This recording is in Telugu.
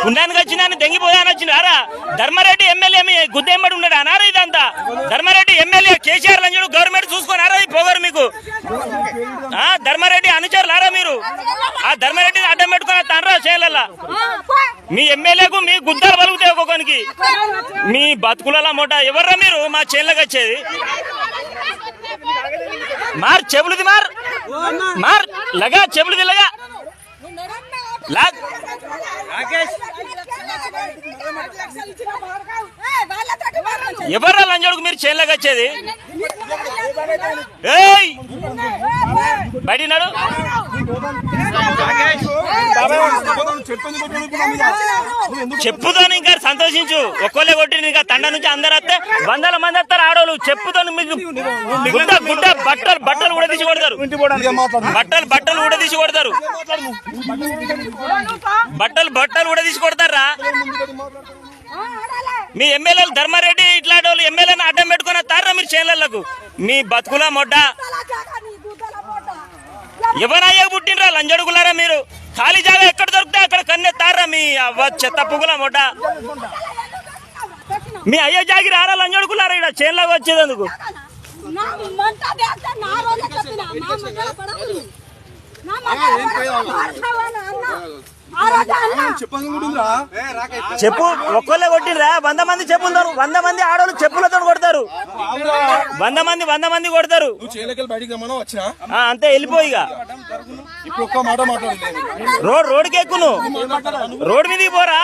పుణ్యానికి వచ్చిందని దెంగిపోయాని వచ్చినారా? ధర్మారెడ్డి ఎమ్మెల్యే గుద్దేంబడి ఉన్నాడు అనారా? ఇదంతా ధర్మారెడ్డి ఎమ్మెల్యే కేసీఆర్ లంజుడు గవర్నమెంట్ చూసుకున్నారా? ఈ పొగరు మీకు ధర్మారెడ్డి అనుచరులారా మీరు? ఆ ధర్మారెడ్డిని అడ్డం పెట్టుకున్న తండ్రా చేయాల మీ ఎమ్మెల్యేకు మీ గుద్దాలు పలుకుతాయి ఒక్కొక్కనికి. మీ బతుకులలో మూట ఎవర్రా మీరు మా చేనులకు వచ్చేది? మార్ చెబులుది మార్ లగా చెబులుది లగా ఎవర్రా లంజోడుకు మీరు చేనులకు వచ్చేది? బయటినాడు చెప్పుతో ఇంకా సంతోషించు. ఒక్కోలే కొట్టి ఇంకా తండ నుంచి అందరు వస్తే వందల మంది వస్తారు ఆడోళ్ళు. చెప్పుతో మీకు గుడ్డ బట్టలు ఊడదీసి కొడతారు. బట్టలు ఊడదీసి కొడతారు. బట్టలు ఊడదీసి కొడతారా? మీ ఎమ్మెల్యేలు ధర్మారెడ్డి ఇట్లాంటి వాళ్ళు ఎమ్మెల్యేని అడ్డం పెట్టుకుని వస్తారా మీరు చేనులకు? మీ బతుకుల మొడ్డ ఎవరయ్యా పుట్టినరా లంజడుగులారా మీరు? ఖాళీ జాగా ఎక్కడ దొరికితే అక్కడ కన్నెత్తారా మీ చెత్త పువ్వుల మొడ్డ? మీ అయ్యే జాగిరి ఆరా లంజడుగులారా ఇక్కడ చేనులకు వచ్చేందుకు? చెప్పు ఒక్కళ్ళే కొట్టినరా? 100 మంది చెప్పులు 100 మంది ఆడవాళ్ళు చెప్పులతో కొడతారు. 100 మంది కొడతారు. అంతే వెళ్ళిపోయిగా రోడ్డుకి ఎక్కును. రోడ్డు మీదకి పోరా.